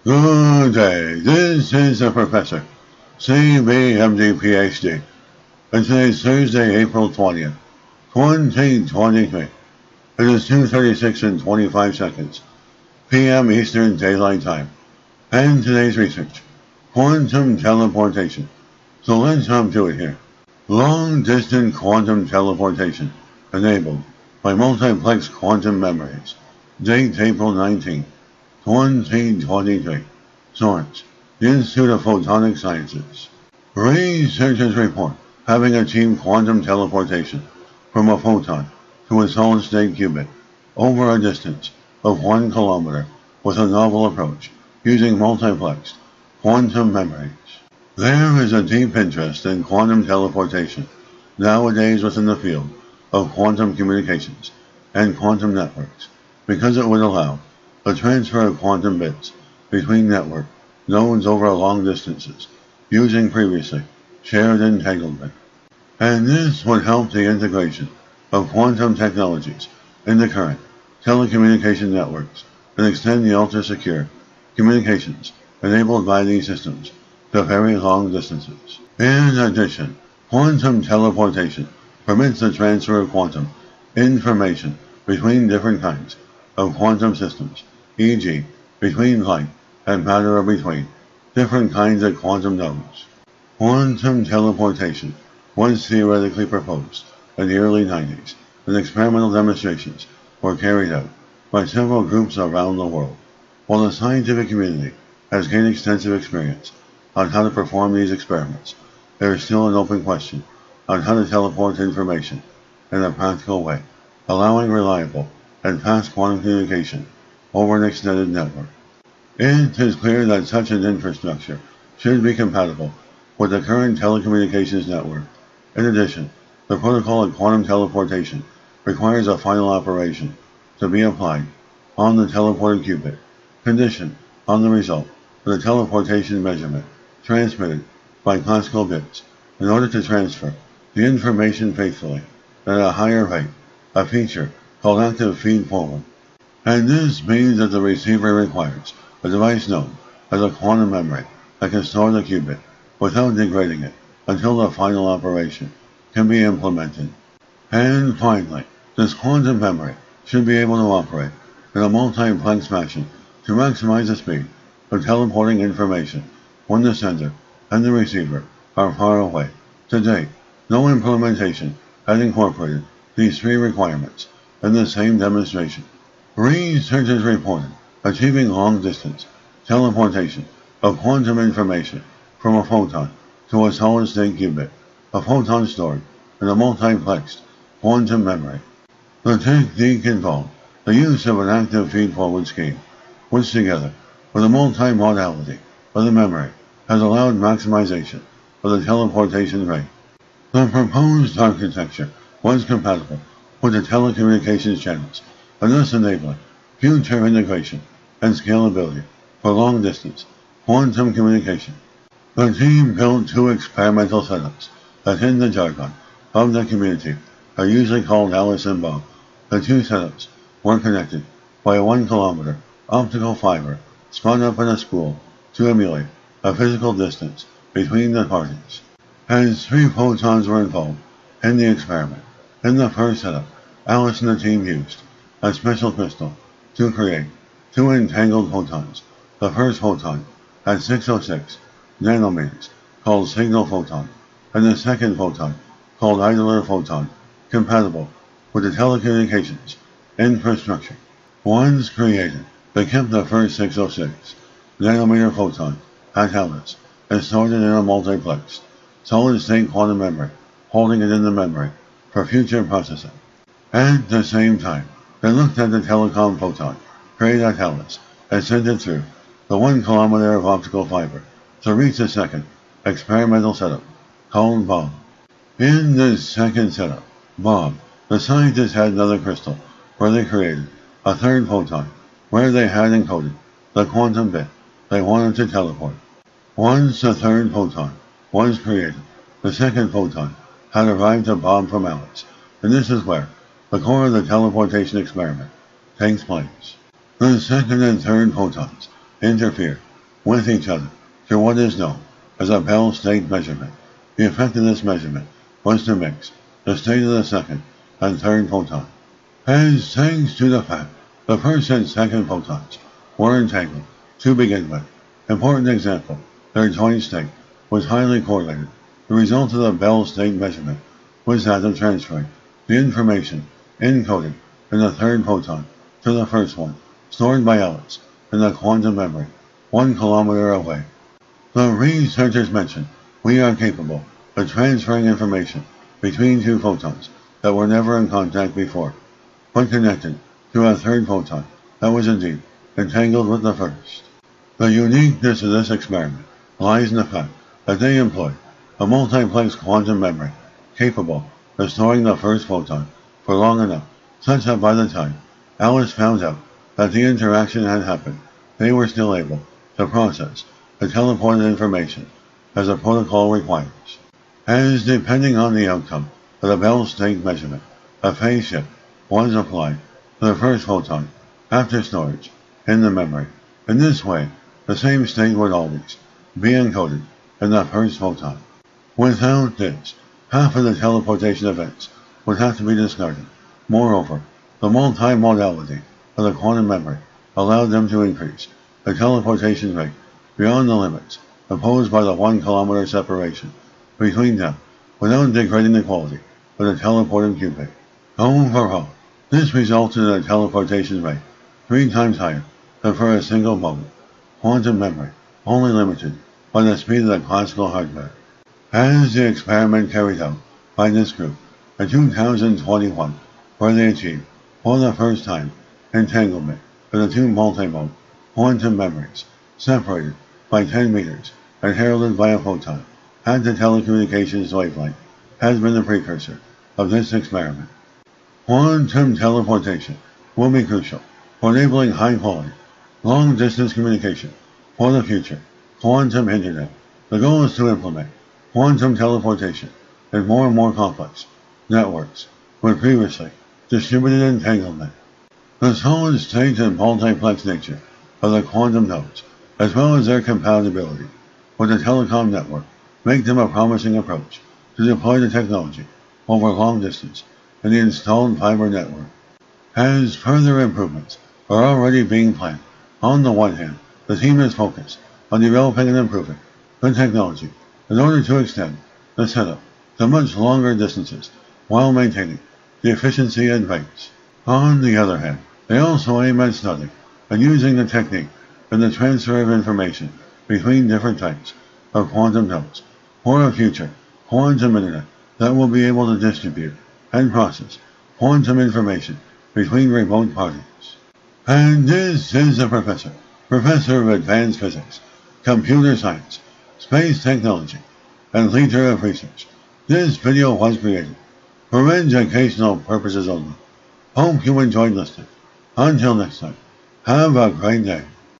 Good day, this is the Professor, CBMD PhD, and today is Thursday, April 20th, 2023. It is 2:36 and 25 seconds, p.m. Eastern Daylight Time, and today's research, quantum teleportation. So let's jump to it here. Long-distance quantum teleportation, enabled by multiplex quantum memories. Date April 19, 2023. Source: the Institute of Photonic Sciences. Researchers report having achieved quantum teleportation from a photon to a solid-state qubit over a distance of 1 kilometer with a novel approach using multiplexed quantum memories. There is a deep interest in quantum teleportation nowadays within the field of quantum communications and quantum networks because it would allow the transfer of quantum bits between network nodes over long distances using previously shared entanglement. And this would help the integration of quantum technologies into current telecommunication networks and extend the ultra-secure communications enabled by these systems to very long distances. In addition, quantum teleportation permits the transfer of quantum information between different kinds of quantum systems, e.g., between light and matter or between different kinds of quantum nodes. Quantum teleportation was theoretically proposed in the early 90s, and experimental demonstrations were carried out by several groups around the world. While the scientific community has gained extensive experience on how to perform these experiments, there is still an open question on how to teleport information in a practical way, allowing reliable and fast quantum communication over an extended network. It is clear that such an infrastructure should be compatible with the current telecommunications network. In addition, the protocol of quantum teleportation requires a final operation to be applied on the teleported qubit, conditioned on the result of the teleportation measurement transmitted by classical bits in order to transfer the information faithfully at a higher rate, a feature called active feed-forward. And this means that the receiver requires a device known as a quantum memory that can store the qubit without degrading it until the final operation can be implemented. And finally, this quantum memory should be able to operate in a multiplex fashion to maximize the speed of teleporting information when the sender and the receiver are far away. To date, no implementation has incorporated these three requirements in the same demonstration. Researchers reported achieving long-distance teleportation of quantum information from a photon to a solid-state qubit, a photon stored in a multiplexed quantum memory. The technique involved the use of an active feed-forward scheme, which together with the multimodality of the memory has allowed maximization of the teleportation rate. The proposed architecture was compatible with the telecommunications channels and thus enabling future integration and scalability for long-distance quantum communication. The team built two experimental setups that in the jargon of the community are usually called Alice and Bob. The two setups were connected by a 1 kilometer optical fiber spun up in a spool to emulate a physical distance between the parties. As three photons were involved in the experiment, in the first setup, Alice and the team used a special crystal to create two entangled photons. The first photon at 606 nanometers, called signal photon, and the second photon, called idler photon, compatible with the telecommunications infrastructure. Once created, they kept the first 606 nanometer photon at Alice and stored it in a multiplexed solid-state quantum memory, holding it in the memory for future processing. At the same time, they looked at the telecom photon created at Alice and sent it through the 1 kilometer of optical fiber to reach the second experimental setup, called Bob. In the second setup, Bob, the scientists had another crystal where they created a third photon where they had encoded the quantum bit they wanted to teleport. Once the third photon was created, the second photon had arrived to Bob from Alice, and this is where the core of the teleportation experiment takes place. The second and third photons interfere with each other through what is known as a Bell state measurement. The effect of this measurement was to mix the state of the second and third photon, as thanks to the fact the first and second photons were entangled to begin with. Important example, their joint state was highly correlated. The result of the Bell state measurement was that of transferring the information encoded in the third photon to the first one, stored by Ellis in the quantum memory 1 kilometer away. The researchers mentioned we are capable of transferring information between two photons that were never in contact before, but connected to a third photon that was indeed entangled with the first. The uniqueness of this experiment lies in the fact that they employed a multiplex quantum memory capable of storing the first photon for long enough such that by the time Alice found out that the interaction had happened, they were still able to process the teleported information as the protocol requires. As depending on the outcome of the Bell state measurement, a phase shift was applied to the first photon after storage in the memory. In this way, the same state would always be encoded in the first photon. Without this, half of the teleportation events would have to be discarded. Moreover, the multimodality of the quantum memory allowed them to increase the teleportation rate beyond the limits imposed by the 1 kilometer separation between them without degrading the quality of the teleported qubit. Overall, this resulted in a teleportation rate 3 times higher than for a single moment. Quantum memory only limited by the speed of the classical hardware. As the experiment carried out by this group in 2021, where they achieved, for the first time, entanglement of the two multimode quantum memories, separated by 10 meters and heralded by a photon, at the telecommunications wavelength, has been the precursor of this experiment. Quantum teleportation will be crucial for enabling high-quality, long-distance communication for the future quantum internet. The goal is to implement quantum teleportation in more and more complex networks with previously distributed entanglement. The solid state and multiplex nature of the quantum nodes, as well as their compatibility with the telecom network, make them a promising approach to deploy the technology over long distance in the installed fiber network. As further improvements are already being planned, on the one hand, the team is focused on developing and improving the technology in order to extend the setup to much longer distances while maintaining the efficiency and rates. On the other hand, they also aim at studying and using the technique in the transfer of information between different types of quantum nodes for a future quantum internet that will be able to distribute and process quantum information between remote parties. And this is the Professor of Advanced Physics, Computer Science, Space Technology, and Leader of Research. This video was created for educational purposes only. Hope you enjoyed listening. Until next time, have a great day.